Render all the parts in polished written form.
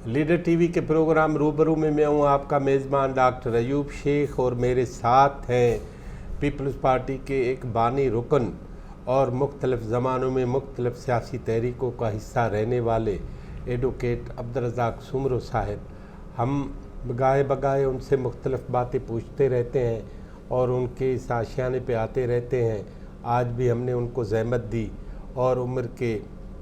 Leader T V کے programme روبرو میں میں ہوں آپ کا میزبان ڈاکٹر ایوب شیخ، اور میرے ساتھ ہیں پیپلز پارٹی کے ایک بانی رکن اور مختلف زمانوں میں مختلف سیاسی تحریکوں کا حصہ رہنے والے ایڈوکیٹ عبدالرزاق سمرو صاحب۔ ہم بگاہے بگاہے ان سے مختلف باتیں پوچھتے رہتے ہیں اور ان کے اس آشیانے پہ آتے رہتے ہیں۔ آج بھی ہم نے ان کو زحمت دی اور عمر کے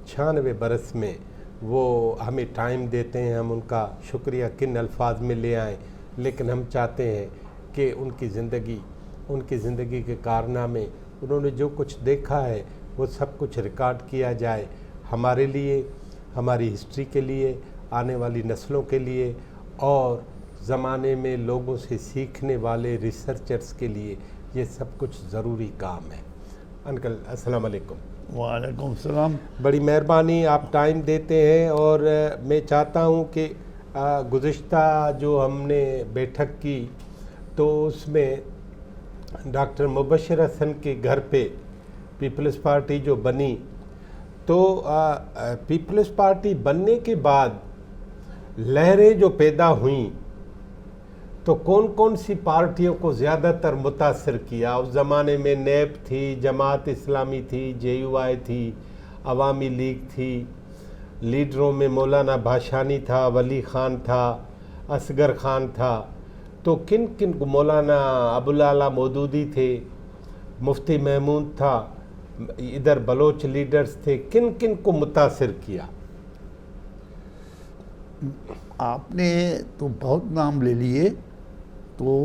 96 برس میں وہ ہمیں ٹائم دیتے ہیں، ہم ان کا شکریہ کن الفاظ میں لے آئیں، لیکن ہم چاہتے ہیں کہ ان کی زندگی کے کارنامے، انہوں نے جو کچھ دیکھا ہے وہ سب کچھ ریکارڈ کیا جائے، ہمارے لیے، ہماری ہسٹری کے لیے، آنے والی نسلوں کے لیے، اور زمانے میں لوگوں سے سیکھنے والے ریسرچرز کے لیے یہ سب کچھ ضروری کام ہے۔ انکل السلام علیکم۔ وعلیکم السلام۔ بڑی مہربانی، آپ ٹائم دیتے ہیں، اور میں چاہتا ہوں کہ گزشتہ جو ہم نے بیٹھک کی تو اس میں ڈاکٹر مبشر حسن کے گھر پہ پیپلز پارٹی جو بنی، تو پیپلز پارٹی بننے کے بعد لہریں جو پیدا ہوئیں تو کون کون سی پارٹیوں کو زیادہ تر متاثر کیا؟ اس زمانے میں نیب تھی، جماعت اسلامی تھی، JUI تھی، عوامی لیگ تھی، لیڈروں میں مولانا بھاشانی تھا، ولی خان تھا، اصغر خان تھا، تو کن کن کو، مولانا ابوالعلا مودودی تھے، مفتی محمود تھا، ادھر بلوچ لیڈرز تھے، کن کن کو متاثر کیا؟ آپ نے تو بہت نام لے لیے، تو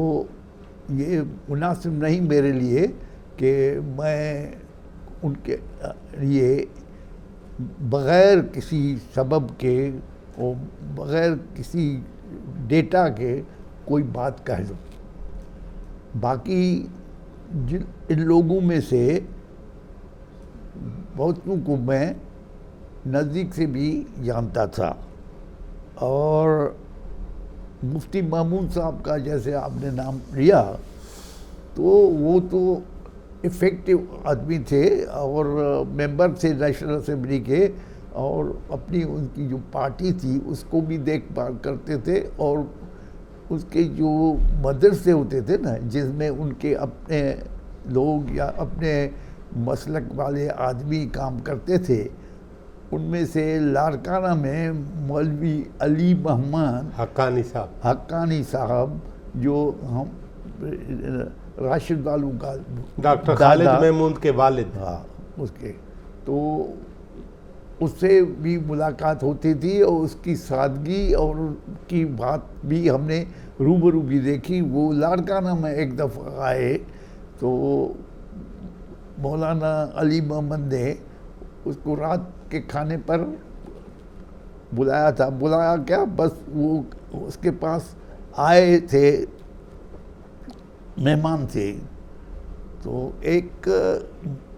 یہ مناسب نہیں میرے لیے کہ میں ان کے لیے بغیر کسی سبب کے اور بغیر کسی ڈیٹا کے کوئی بات کہہ دوں۔ باقی ان لوگوں میں سے بہتوں کو میں نزدیک سے بھی جانتا تھا، اور مفتی محمود صاحب کا جیسے آپ نے نام لیا، تو وہ تو افیکٹو آدمی تھے اور ممبر تھے نیشنل اسمبلی کے، اور اپنی ان کی جو پارٹی تھی اس کو بھی دیکھ بھال کرتے تھے، اور اس کے جو مدرسے ہوتے تھے نا جس میں ان کے اپنے لوگ یا اپنے مسلک والے آدمی کام کرتے تھے، ان میں سے لاڑکانہ میں مولوی علی محمد حقانی صاحب جو ہم راشد والو کا ڈاکٹر خالد محمود کے والد، ہاں اس کے، تو اس سے بھی ملاقات ہوتی تھی، اور اس کی سادگی اور کی بات بھی ہم نے روبرو بھی دیکھی۔ وہ لاڑکانہ میں ایک دفعہ آئے تو مولانا علی محمد نے اس کو رات کے کھانے پر بلایا تھا، بلایا کیا، بس وہ اس کے پاس آئے تھے، مہمان تھے۔ تو ایک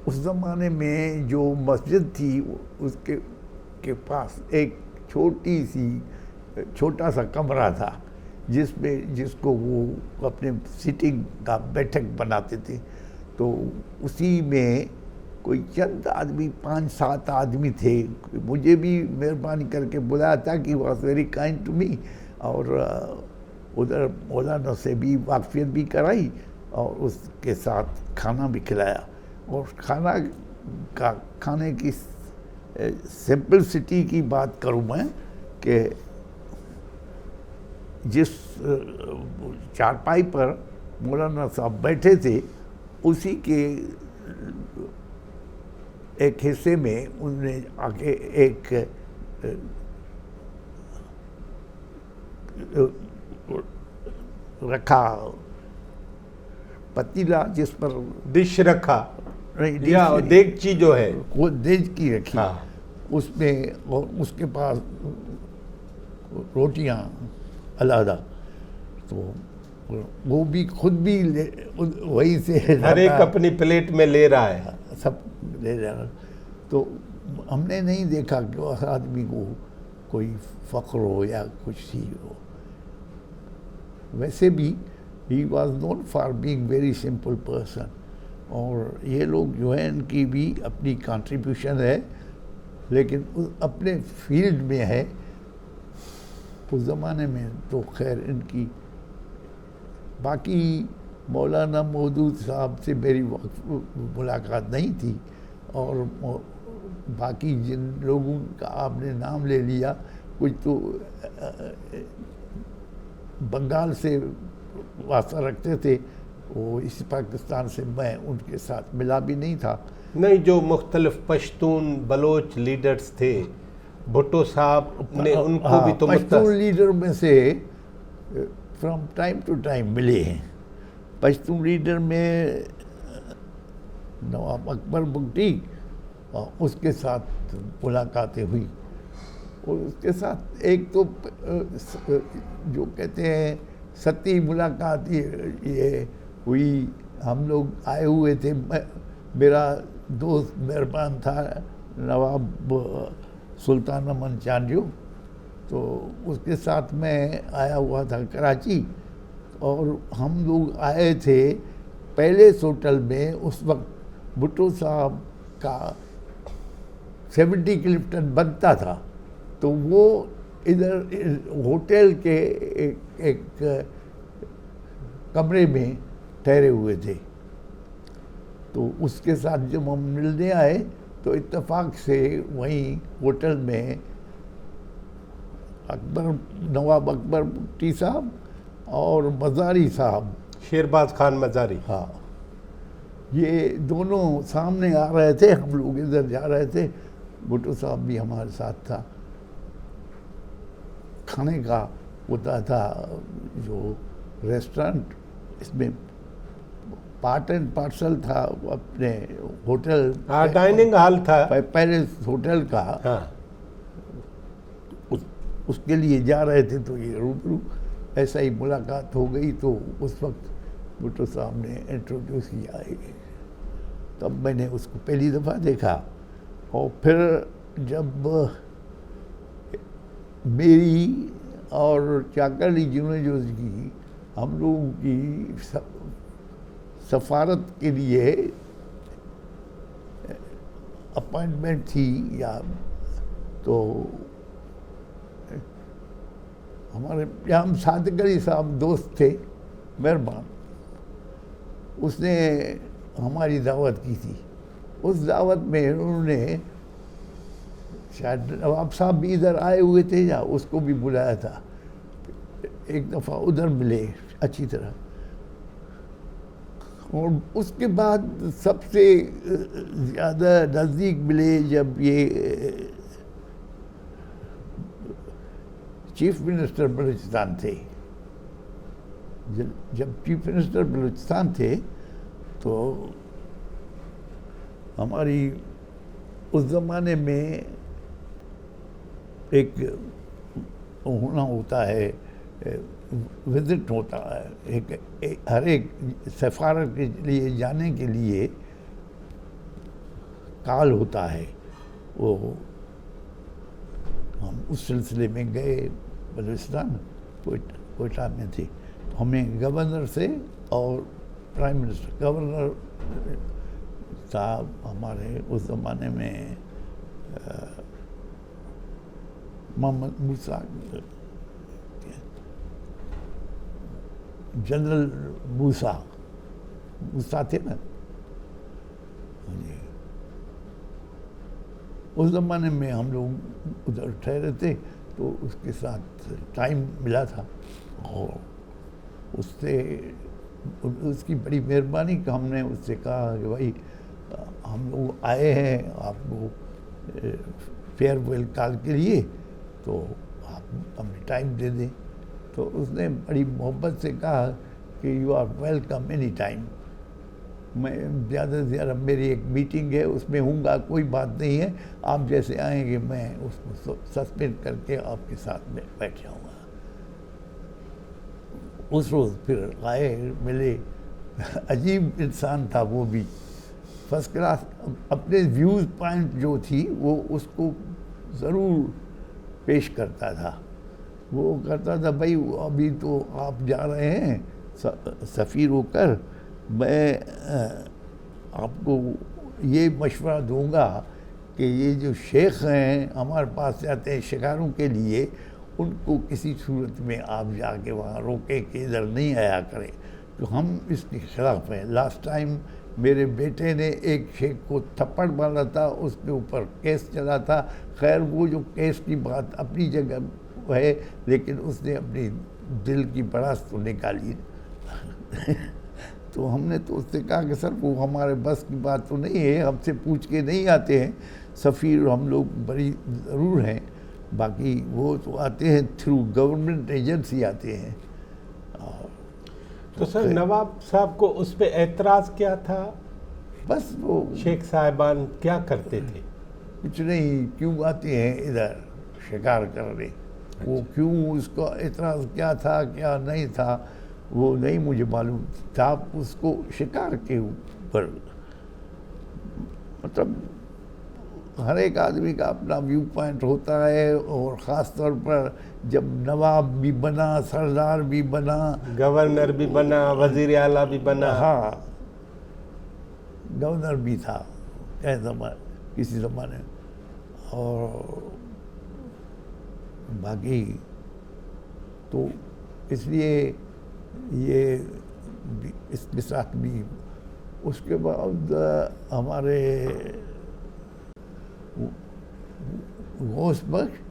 اس زمانے میں جو مسجد تھی اس کے پاس ایک چھوٹا سا کمرہ تھا جس کو وہ اپنے سیٹنگ کا بیٹھک بناتے تھے، تو اسی میں کوئی چند آدمی 5-7 آدمی تھے، مجھے بھی مہربانی کر کے بلایا تھا کہ was very kind to me, اور ادھر مولانا سے بھی واقفیت بھی کرائی اور اس کے ساتھ کھانا بھی کھلایا۔ اور کھانے کی سمپلسٹی کی بات کروں میں کہ جس چارپائی پر مولانا صاحب بیٹھے تھے اسی کے ایک حصے میں انہوں نے آ کے ایک رکھا پتیلا، جس پر ڈش رکھا، یا دیگچی جو ہے وہ دیگچی رکھی، اس میں، اور اس کے پاس روٹیاں علیحدہ، تو وہ بھی خود بھی وہیں سے ہر ایک اپنی پلیٹ میں لے رہا ہے، سب لے رہا، تو ہم نے نہیں دیکھا کہ اس آدمی کو کوئی فخر ہو یا کچھ سی ہو۔ ویسے بھی he was known for being very simple person، اور یہ لوگ جو ہیں ان کی بھی اپنی کنٹریبیوشن ہے، لیکن اپنے فیلڈ میں ہے اس زمانے میں تو خیر ان کی باقی مولانا مودود صاحب سے میری ملاقات نہیں تھی، اور باقی جن لوگوں کا آپ نے نام لے لیا کچھ تو بنگال سے واسطہ رکھتے تھے، وہ اس پاکستان سے میں ان کے ساتھ ملا بھی نہیں تھا۔ نہیں، جو مختلف پشتون بلوچ لیڈرز تھے، بھٹو صاحب نے ان کو بھی تو پشتون لیڈر میں سے فرام ٹائم ٹو ٹائم ملے ہیں۔ پشتون لیڈر میں نواب اکبر بگٹی، اس کے ساتھ ملاقاتیں ہوئی، اور اس کے ساتھ ایک تو جو کہتے ہیں ستی ملاقات یہ ہوئی، ہم لوگ آئے ہوئے تھے، میرا دوست مہربان تھا نواب سلطان امن چانجو، تو اس کے ساتھ میں آیا ہوا تھا کراچی، اور ہم لوگ آئے تھے پیلیس ہوٹل میں۔ اس وقت بھٹو صاحب کا 70 کلفٹن بنتا تھا، تو وہ ادھر ہوٹل کے ایک کمرے میں ٹھہرے ہوئے تھے، تو اس کے ساتھ جب ہم ملنے آئے تو اتفاق سے وہیں ہوٹل میں نواب اکبر بگٹی صاحب اور مزاری صاحب، شیرباز خان مزاری، ہاں، یہ دونوں سامنے آ رہے تھے، ہم لوگ ادھر جا رہے تھے، بھٹو صاحب بھی ہمارے ساتھ تھا۔ کھانے کا ہوتا تھا جو ریسٹورنٹ، اس میں پارٹ اینڈ پارسل تھا اپنے ہوٹل، ڈائننگ ہال تھا پیلس ہوٹل کا، اس کے لیے جا رہے تھے، تو یہ روبرو ایسا ہی ملاقات ہو گئی۔ تو اس وقت بھٹو صاحب نے انٹروڈیوس کیا، تب میں نے اس کو پہلی دفعہ دیکھا، اور پھر جب میری اور چاکلی یونیورسٹی کی ہم لوگوں کی سفارت کے لیے اپائنٹمنٹ تھی، یا تو ہمارے یہاں صادق علی صاحب دوست تھے مہربان، اس نے ہماری دعوت کی تھی۔ اس دعوت میں انہوں نے شاید نواب صاحب بھی ادھر آئے ہوئے تھے، یا اس کو بھی بلایا تھا، ایک دفعہ ادھر ملے اچھی طرح۔ اور اس کے بعد سب سے زیادہ نزدیک ملے جب یہ چیف منسٹر بلوچستان تھے۔ جب چیف منسٹر بلوچستان تھے تو ہماری اس زمانے میں ایک ہونا ہوتا ہے، وزٹ ہوتا ہے، ہر ایک سفارت کے لیے جانے کے لیے کال ہوتا ہے، وہ ہم اس سلسلے میں گئے بلوچستان، کوئٹہ میں تھے، تو ہمیں گورنر سے اور پرائم منسٹر، گورنر صاحب ہمارے اس زمانے میں محمد موسیٰ، جنرل موسیٰ تھے نا، اس زمانے میں ہم لوگ ادھر ٹھہرے تھے، تو اس کے ساتھ ٹائم ملا تھا، اور اس سے اس کی بڑی مہربانی کہ ہم نے اس سے کہا کہ بھائی ہم لوگ آئے ہیں آپ کو فیئر ویل کال کے لیے، تو آپ ہمیں ٹائم دے دیں۔ تو اس نے بڑی محبت سے کہا کہ you are welcome any time, میں زیادہ سے زیادہ میری ایک میٹنگ ہے اس میں ہوں گا، کوئی بات نہیں ہے، آپ جیسے آئیں گے میں اس کو سسپینڈ کر کے آپ کے ساتھ میں بیٹھ جاؤں گا۔ اس روز پھر آئے ملے، عجیب انسان تھا وہ بھی، فرسٹ کلاس، اپنے ویوز پوائنٹ جو تھی وہ اس کو ضرور پیش کرتا تھا۔ وہ کرتا تھا بھائی ابھی تو آپ جا رہے ہیں سفیر ہو کر، میں آپ کو یہ مشورہ دوں گا کہ یہ جو شیخ ہیں ہمارے پاس جاتے ہیں شکاروں کے لیے، ان کو کسی صورت میں آپ جا کے وہاں روکیں کہ ادھر نہیں آیا کریں. تو ہم اس کے خلاف ہیں. لاسٹ ٹائم میرے بیٹے نے ایک شیخ کو تھپڑ مارا تھا, اس کے اوپر کیس چلا تھا. خیر وہ جو کیس کی بات اپنی جگہ ہے, لیکن اس نے اپنی دل کی بڑاس تو نکالی. تو ہم نے تو اس سے کہا کہ سر وہ ہمارے بس کی بات تو نہیں ہے, ہم سے پوچھ کے نہیں آتے ہیں. سفیر ہم لوگ بڑی ضرور ہیں, باقی وہ تو آتے ہیں تھرو گورنمنٹ ایجنسی آتے ہیں. تو سر نواب صاحب کو اس پہ اعتراض کیا تھا؟ بس وہ شیخ صاحبان کیا کرتے تھے؟ کچھ نہیں, کیوں آتے ہیں ادھر شکار کرنے, وہ کیوں, اس کا اعتراض کیا تھا کیا نہیں تھا وہ نہیں مجھے معلوم تھا. اس کو شکار کے اوپر, مطلب ہر ایک آدمی کا اپنا ویو پوائنٹ ہوتا ہے, اور خاص طور پر جب نواب بھی بنا, سردار بھی بنا, گورنر بھی بنا, وزیر اعلیٰ بھی بنا. ہاں گورنر بھی تھا کسی زمانے, اور باقی تو اس لیے یہ اس کے ساتھ بھی. اس کے بعد ہمارے غوث بخش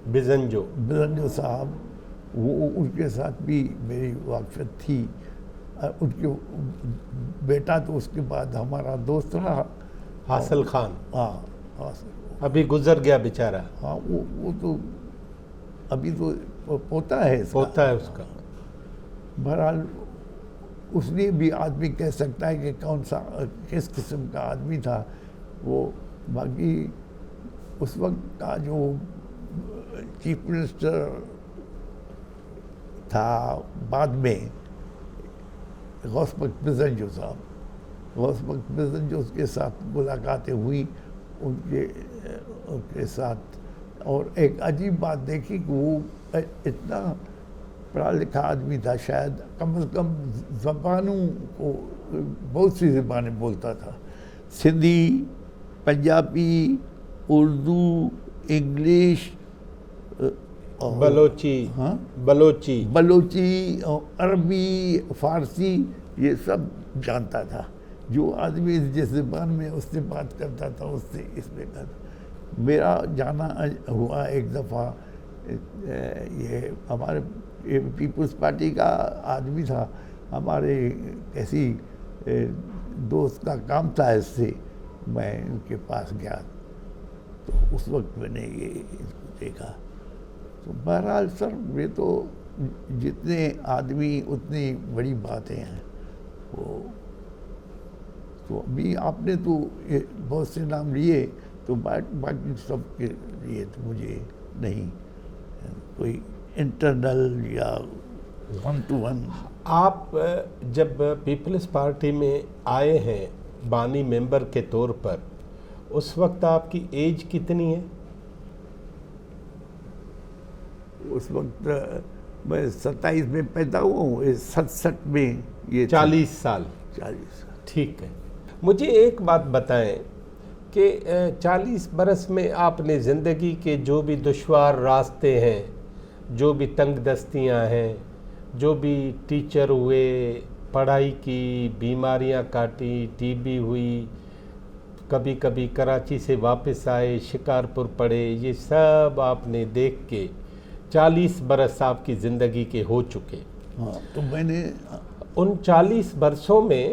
بزنجو صاحب, وہ ان کے ساتھ بھی میری واقفیت تھی. ان کے بیٹا تو اس کے بعد ہمارا دوست رہا, حاصل خان. ہاں ابھی گزر گیا بیچارہ. ہاں وہ تو ابھی تو پوتا ہے اس کا. بہرحال اس لیے بھی آدمی کہہ سکتا ہے کہ کون سا کس قسم کا آدمی تھا وہ. باقی اس وقت کا جو چیف منسٹر تھا بعد میں, غوث بخش بزنجو صاحب, غوث بخش بزنجو کے ساتھ ملاقاتیں ہوئیں ان کے ساتھ. اور ایک عجیب بات دیکھی کہ وہ اتنا پڑھا لکھا آدمی تھا, شاید کم از کم زبانوں کو بہت سی زبانیں بولتا تھا. سندھی, پنجابی, اردو, انگلش, بلوچی, عربی, فارسی, یہ سب جانتا تھا. جو آدمی جس زبان میں اس سے بات کرتا تھا اس سے اس میں کرتا. میرا جانا ہوا ایک دفعہ, یہ ہمارے پیپلز پارٹی کا آدمی تھا, ہمارے کیسی دوست کا کام تھا, اس سے میں ان کے پاس گیا تو اس وقت میں نے یہ دیکھا. تو بہرحال سر یہ تو جتنے آدمی اتنی بڑی باتیں ہیں. وہ تو ابھی آپ نے تو بہت سے نام لیے, تو باقی سب کے لیے تو مجھے نہیں کوئی انٹرنل یا ون ٹو ون. آپ جب پیپلز پارٹی میں آئے ہیں بانی ممبر کے طور پر, اس وقت آپ کی ایج کتنی ہے؟ اس وقت میں 27 میں پیدا ہوا ہوں, 67 میں یہ 40 سال. ٹھیک ہے. مجھے ایک بات بتائیں کہ 40 برس میں آپ نے زندگی کے جو بھی دشوار راستے ہیں, جو بھی تنگ دستیاں ہیں, جو بھی ٹیچر ہوئے, پڑھائی کی, بیماریاں کاٹی, ٹی بی ہوئی, کبھی کبھی کراچی سے واپس آئے, شکارپور پڑے, یہ سب آپ نے دیکھ کے 40 برس آپ کی زندگی کے ہو چکے. تو میں نے ان 40 برسوں میں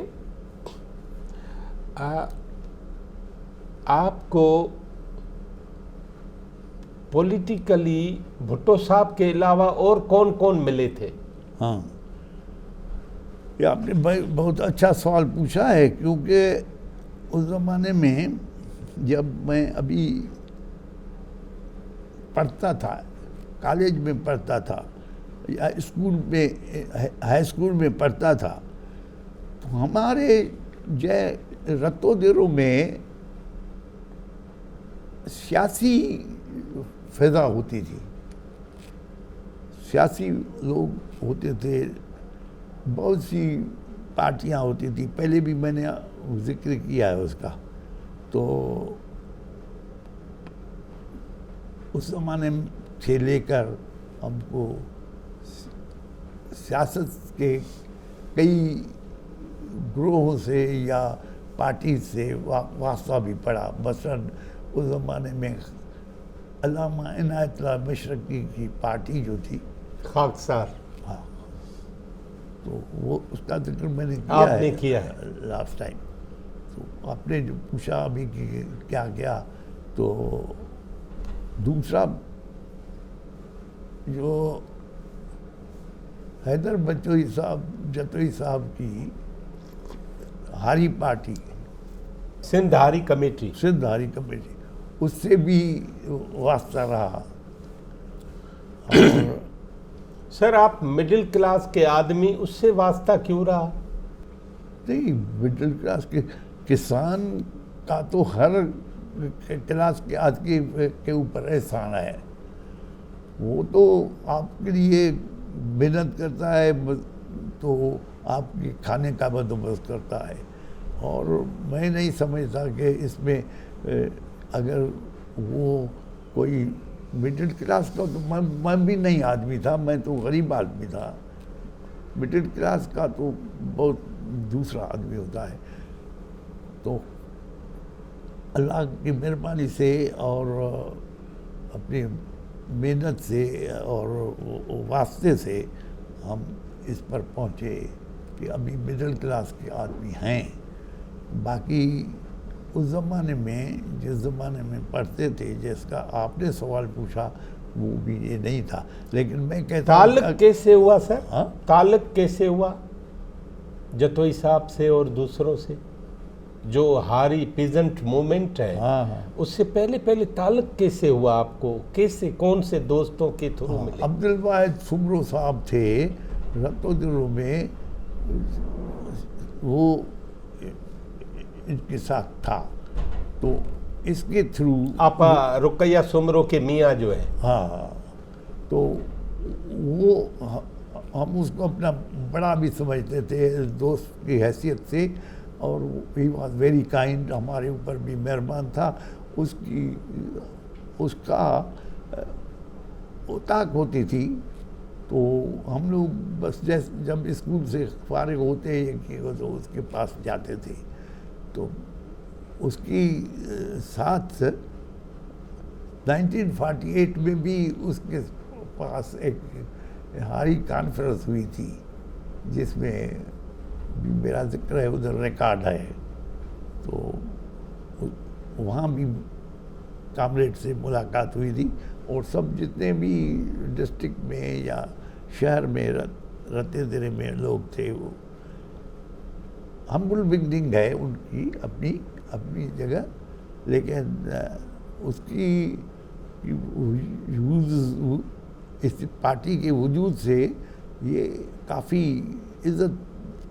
آپ کو پولیٹیکلی بھٹو صاحب کے علاوہ اور کون کون ملے تھے؟ ہاں, یہ آپ نے بہت اچھا سوال پوچھا ہے, کیونکہ اس زمانے میں جب میں ابھی پڑھتا تھا, کالج میں پڑھتا تھا یا اسکول میں, ہائی اسکول میں پڑھتا تھا, تو ہمارے رتو دیروں میں سیاسی فضا ہوتی تھی, سیاسی لوگ ہوتے تھے, بہت سی پارٹیاں ہوتی تھی. پہلے بھی میں نے ذکر کیا ہے اس کا. تو اس زمانے سے لے کر ہم کو سیاست کے کئی گروہوں سے یا پارٹی سے واسطہ بھی پڑا. مثلاً اس زمانے میں علامہ عنایت اللہ مشرقی کی پارٹی جو تھی خاکسار، ہاں، تو وہ اس کا ذکر میں نے آپ نے کیا ہے لاسٹ ٹائم. تو آپ نے جو پوچھا ابھی کہ کیا کیا، تو دوسرا جو حیدر جتوئی صاحب کی ہاری پارٹی، سندھ ہاری کمیٹی، سندھ ہاری کمیٹی، اس سے بھی واسطہ رہا. اور سر آپ مڈل کلاس کے آدمی، اس سے واسطہ کیوں رہا؟ نہیں، مڈل کلاس کے کسان کا تو ہر کلاس کے آدمی کے اوپر احسان ہے. وہ تو آپ کے لیے محنت کرتا ہے تو آپ کے کھانے کا بندوبست کرتا ہے. اور میں نہیں سمجھتا کہ اس میں اگر وہ کوئی مڈل کلاس کا، تو میں بھی نہیں آدمی تھا، میں تو غریب آدمی تھا. مڈل کلاس کا تو بہت دوسرا آدمی ہوتا ہے. تو اللہ کی مہربانی سے اور اپنی محنت سے اور واسطے سے ہم اس پر پہنچے کہ ابھی مڈل کلاس کے آدمی ہیں. باقی اس زمانے میں، جس زمانے میں پڑھتے تھے، جس کا آپ نے سوال پوچھا، وہ بھی یہ نہیں تھا. لیکن میں کہتا ہوں تعلق کیسے ہوا سر؟ ہاں؟ تعلق کیسے ہوا جتوئی صاحب سے اور دوسروں سے؟ جو ہاری پیزنٹ موومنٹ ہے، ہاں ہاں، اس سے پہلے تعلق کیسے ہوا آپ کو؟ کیسے، کون سے دوستوں کے تھرو ملے؟ عبدالواحد سمرو صاحب تھے رتو دلوں میں، وہ ان کے ساتھ تھا، تو اس کے تھرو آپ رقیہ سمرو کے میاں جو ہے، ہاں، تو وہ ہم اس کو اپنا بڑا بھی سمجھتے تھے دوست کی حیثیت سے. اور ہی واز ویری کائنڈ، ہمارے اوپر بھی مہربان تھا. اس کا طاق ہوتی تھی تو ہم لوگ بس جب اسکول سے فارغ ہوتے تو اس کے پاس جاتے تھے. تو اس کی ساتھ 1948 میں بھی اس کے پاس ایک ہاری کانفرنس ہوئی تھی، جس میں بھی میرا ذکر ہے، ادھر ریکارڈ ہے. تو وہاں بھی کامریڈ سے ملاقات ہوئی تھی. اور سب جتنے بھی ڈسٹرکٹ میں یا شہر میں رتے درے میں لوگ تھے، وہ ہمبل بگننگ ہے ان کی اپنی جگہ، لیکن اس کی اس پارٹی کے وجود سے یہ کافی عزت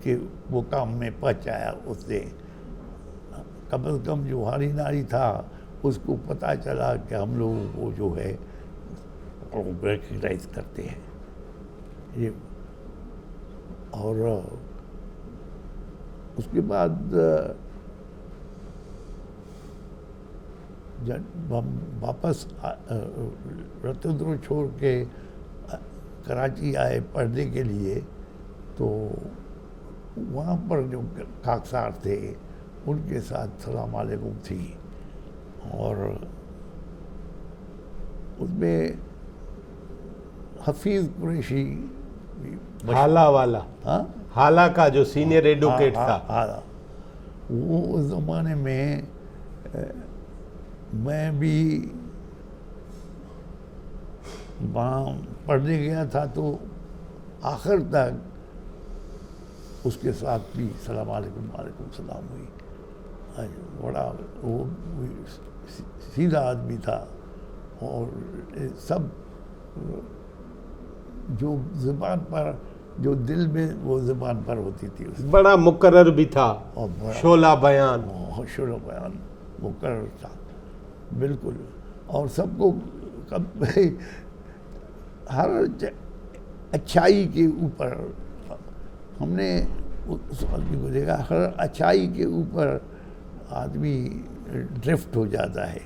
کے مقام میں پہنچایا. اس نے کم از کم جو ہاری ناری تھا اس کو پتہ چلا کہ ہم لوگوں کو جو ہے ریکگنائز کرتے ہیں یہ. اور اس کے بعد جب ہم واپس رتندر چھوڑ کے کراچی آئے پڑھنے کے لیے، تو وہاں پر جو خاکسار تھے ان کے ساتھ سلام علیکم تھی. اور اس میں حفیظ قریشی، حالہ والا، ہاں، حالہ کا جو سینئر ایڈوکیٹ تھا، وہ اس زمانے میں میں بھی وہاں پڑھنے گیا تھا، تو آخر تک اس کے ساتھ بھی سلام علیکم وعلیکم السلام ہوئی. بڑا وہ سیدھا آدمی تھا، اور سب جو زبان پر، جو دل میں وہ زبان پر ہوتی تھی. بڑا مقرر بھی تھا، اور شعلہ بیان، شعلہ بیان مقرر تھا بالکل. اور سب کو ہر اچھائی کے اوپر ہم نے اس آدمی کو دیکھا، ہر اچھائی کے اوپر آدمی ڈرفٹ ہو جاتا ہے.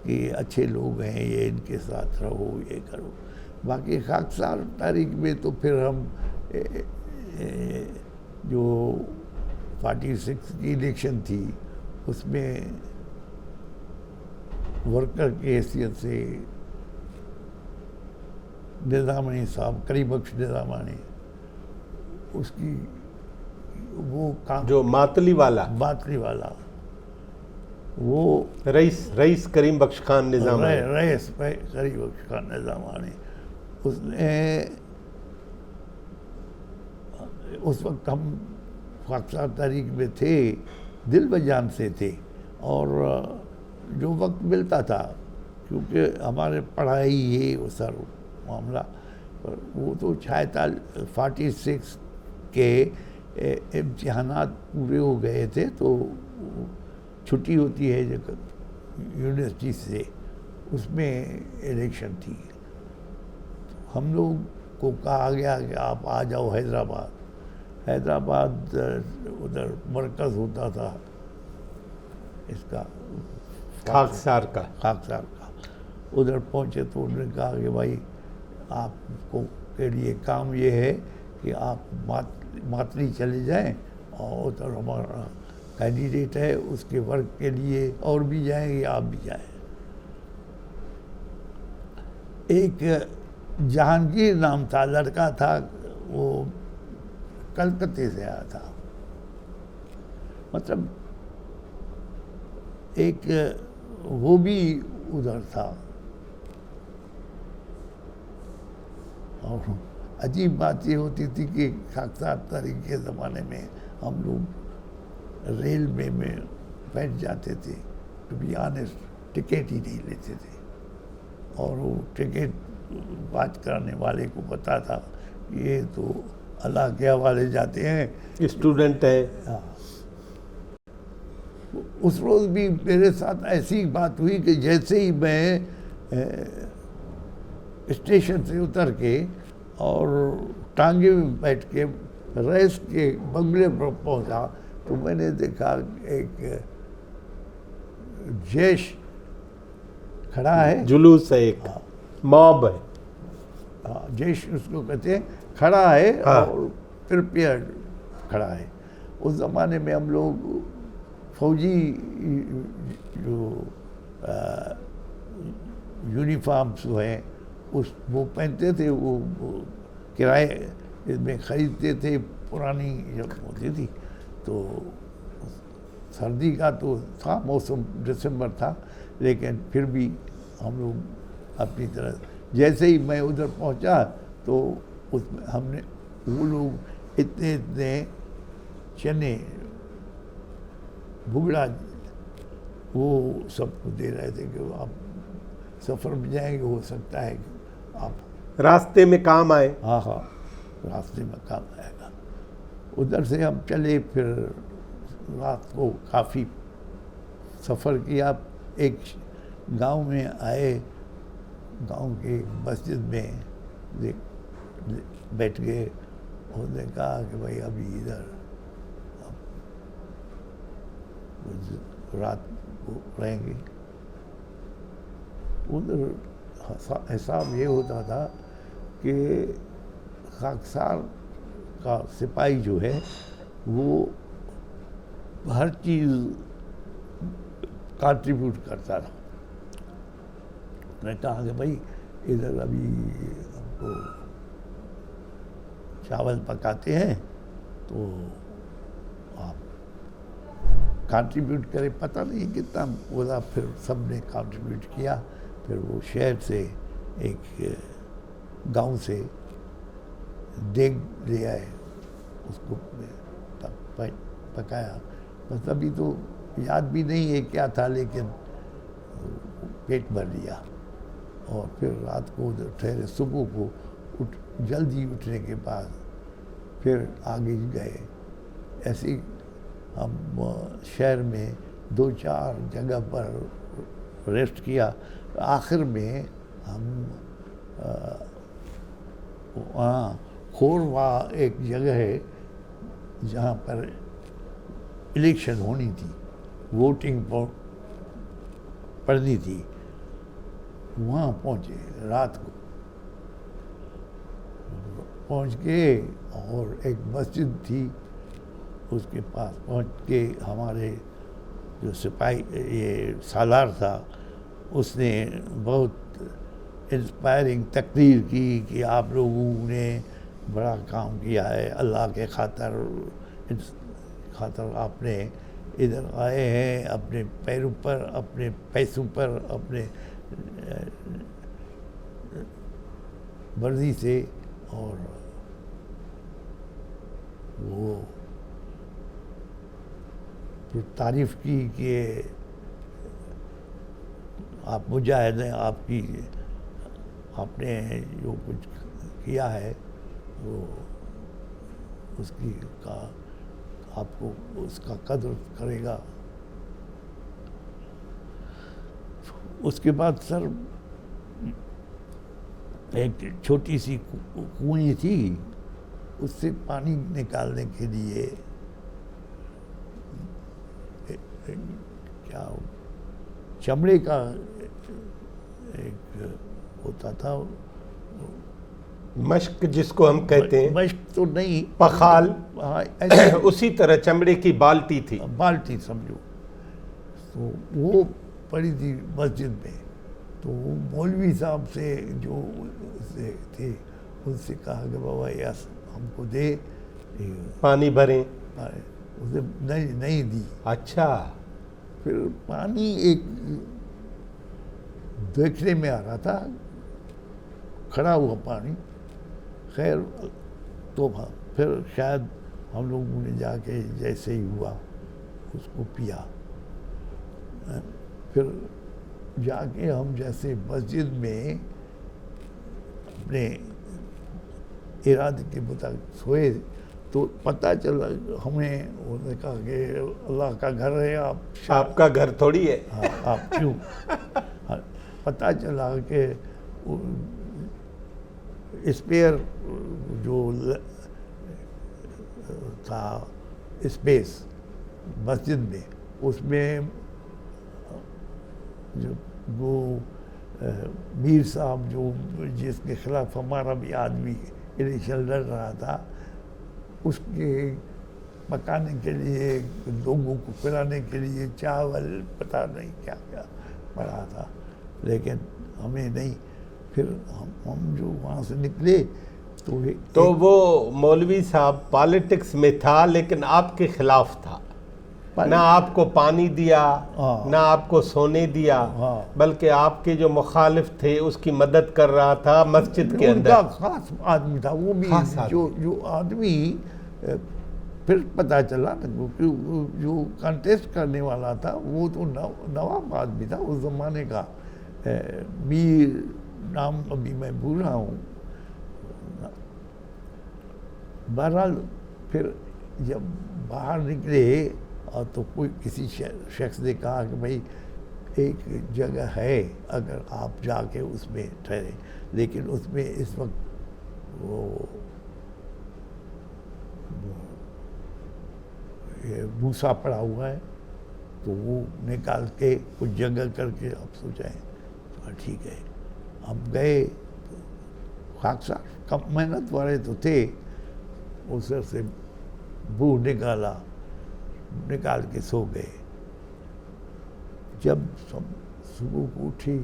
کہ اچھے لوگ ہیں یہ، ان کے ساتھ رہو، یہ کرو. باقی خاکسار تاریخ میں تو پھر ہم جو 46 کی الیکشن تھی اس میں ورکر کی حیثیت سے نظامانی صاحب، کریم بخش نظامانی، اس کی وہ کام جو ماتلی والا باطلی والا، وہ رئیس کریم بخش خان نظام رئیس کریم بخش خان نظامانی، اس نے اس وقت ہم خاکسار تاریخ میں تھے، دل بجان سے تھے، اور جو وقت ملتا تھا کیونکہ ہمارے پڑھائی یہ وہ سر معاملہ، وہ تو شاید 46 کے امتحانات پورے ہو گئے تھے تو چھٹی ہوتی ہے یونیورسٹی سے، اس میں الیکشن تھی. ہم لوگ کو کہا گیا کہ آپ آ جاؤ حیدرآباد ادھر مرکز ہوتا تھا اس کا خاکسار کا. ادھر پہنچے تو انہوں نے کہا کہ بھائی آپ کو کے لیے کام یہ ہے کہ آپ ماتلی چلے جائیں، اور ادھر ہمارا کینڈیڈیٹ ہے اس کے ورک کے لیے اور بھی جائیں یا آپ بھی جائیں. ایک جہانگیر نام تھا، لڑکا تھا، وہ کلکتے سے آیا تھا، مطلب ایک وہ بھی ادھر تھا. اور عجیب بات یہ ہوتی تھی کہ خاکسار تاریخ کے زمانے میں ہم لوگ ریل میں بیٹھ جاتے تھے، ٹو بی آنیسٹ ٹکٹ ہی نہیں لیتے تھے، اور وہ ٹکٹ بات کرانے والے کو پتا تھا یہ تو اللہ کے حوالے جاتے ہیں، اسٹوڈنٹ ہے. اس روز بھی میرے ساتھ ایسی بات ہوئی کہ جیسے ہی میں اسٹیشن سے اتر کے اور ٹانگے میں بیٹھ کے رئیس کے بنگلے پر پہنچا تو میں نے دیکھا ایک جیش کھڑا ہے، جلوس ہے، ایک موب ہے، جیش اس کو کہتے ہیں، کھڑا ہے اور پریپیئرڈ کھڑا ہے. اس زمانے میں ہم لوگ فوجی جو یونیفارمس ہیں وہ پہنتے تھے، وہ کرائے میں خریدتے تھے، پرانی جب ہوتی تھی. تو سردی کا تو تھا موسم، دسمبر تھا، لیکن پھر بھی ہم لوگ اپنی طرح، جیسے ہی میں ادھر پہنچا تو اس میں ہم نے، وہ لوگ اتنے چنے بگڑا وہ سب کو دے رہے تھے کہ آپ سفر میں جائیں گے، ہو سکتا ہے کہ آپ راستے میں کام آئے. ہاں راستے میں کام آئے گا. ادھر سے ہم چلے، پھر رات کو کافی سفر کیا، ایک گاؤں میں آئے، گاؤں کی مسجد میں بیٹھ گئے. انہوں نے کہا کہ بھائی ابھی ادھر رات کو رہیں گے. ادھر حساب یہ ہوتا تھا کہ خاکسار کا سپاہی جو ہے وہ ہر چیز کنٹریبیوٹ کرتا تھا. میں نے کہا کہ بھائی ادھر ابھی ہم کو چاول پکاتے ہیں تو آپ کنٹریبیوٹ کریں. پتہ نہیں کتنا بولا، پھر سب نے کنٹریبیوٹ کیا. پھر وہ شہر سے ایک گاؤں سے دیگ لے آئے، اس کو پکایا. بس ابھی تو یاد بھی نہیں ہے کیا تھا، لیکن پیٹ بھر لیا. اور پھر رات کو ادھر ٹھہرے، صبح کو جلدی اٹھنے کے بعد پھر آگے گئے. ایسے ہم شہر میں 2-4 جگہ پر ریسٹ کیا. آخر میں ہم وہاں کھوروا ایک جگہ ہے جہاں پر الیکشن ہونی تھی، ووٹنگ پڑنی تھی. وہاں پہنچے رات کو، پہنچ کے اور ایک مسجد تھی اس کے پاس پہنچ کے ہمارے جو سپاہی یہ سالار تھا اس نے بہت انسپائرنگ تقریر کی کہ آپ لوگوں نے بڑا کام کیا ہے، اللہ کے خاطر آپ نے ادھر آئے ہیں اپنے پیروں پر، اپنے پیسوں پر، اپنے مرضی سے، اور وہ پھر تعریف کی کہ آپ مجاہد ہیں، آپ نے جو کچھ کیا ہے وہ اس کی کا آپ کو اس کا قدر کرے گا۔ اس کے بعد سر ایک چھوٹی سی کنویں تھی، اس سے پانی نکالنے کے لیے کیا چمڑے کا ایک ہوتا تھا، مشق جس کو ہم کہتے ہیں، مشق تو نہیں، پخال، ایسے اسی طرح چمڑے کی بالٹی تھی، بالٹی سمجھو، تو وہ پڑی تھی مسجد میں۔ تو وہ مولوی صاحب سے جو تھے ان سے کہا کہ بابا یس ہم کو دے پانی بھریں، اسے نہیں دی۔ اچھا، پھر پانی ایک دیکھنے میں آ رہا تھا، کھڑا ہوا پانی، خیر تو پھر شاید ہم لوگوں نے جا کے جیسے ہی ہوا اس کو پیا۔ پھر جا کے ہم جیسے مسجد میں اپنے ارادے کے مطابق سوئے تو پتہ چلا ہمیں، انہوں نے کہا کہ اللہ کا گھر ہے، آپ کا گھر تھوڑی ہے، آپ کیوں؟ پتہ چلا کہ اسپیئر جو تھا اسپیس مسجد میں، اس میں جو وہ میر صاحب جو جس کے خلاف ہمارا بھی آدمی الیکشن لڑ رہا تھا، اس کے پکانے کے لیے، لوگوں کو پلانے کے لیے چاول پتہ نہیں کیا کیا پڑا تھا، لیکن ہمیں نہیں۔ پھر ہم جو وہاں سے نکلے تو وہ مولوی صاحب پالیٹکس میں تھا لیکن آپ کے خلاف تھا، نہ آپ کو پانی دیا، نہ آپ کو سونے دیا، بلکہ آپ کے جو مخالف تھے اس کی مدد کر رہا تھا مسجد کے اندر۔ ان کا خاص آدمی تھا وہ بھی، جو آدمی پھر پتہ چلا جو کنٹیسٹ کرنے والا تھا وہ تو نواب آدمی تھا اس زمانے کا، میر نام ابھی میں بھول رہا ہوں۔ بہرحال پھر جب باہر نکلے اور تو کوئی کسی شخص نے کہا کہ بھائی ایک جگہ ہے اگر آپ جا کے اس میں ٹھہرے، لیکن اس میں اس وقت وہ بھوسا پڑا ہوا ہے، تو وہ نکال کے کچھ جگہ کر کے آپ سوچائیں۔ تو ٹھیک ہے، ہم گئے، خاک صاحب کم محنت والے تو تھے، اسر سے بو نکال کے سو گئے۔ جب صبح کو اٹھی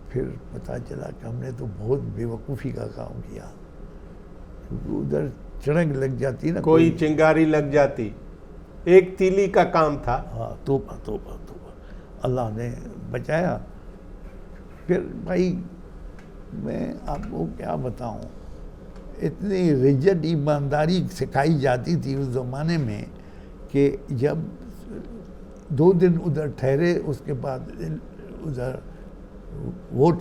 پھر پتہ چلا کہ ہم نے تو بہت بے وقوفی کا کام کیا، کیونکہ ادھر چڑنگ لگ جاتی نا، کوئی چنگاری لگ جاتی، ایک تیلی کا کام تھا۔ ہاں، توبہ اللہ نے بچایا۔ پھر بھائی میں آپ کو کیا بتاؤں، اتنی ریجڈ ایمانداری سکھائی جاتی تھی اس زمانے میں کہ جب 2 دن ادھر ٹھہرے اس کے بعد ادھر ووٹ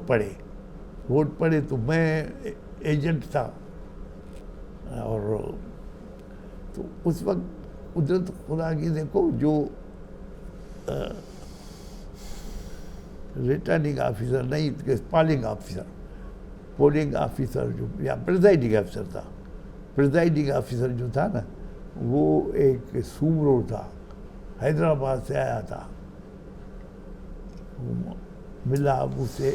پڑے تو میں ایجنٹ تھا، اور تو اس وقت قدرت خدا کی دیکھو جو ریٹرننگ آفیسر نہیں، پولنگ آفیسر جو یا پریزائڈنگ آفیسر تھا، پریزائڈنگ آفیسر جو تھا نا وہ ایک سومرو تھا، حیدرآباد سے آیا تھا، ملا مجھ سے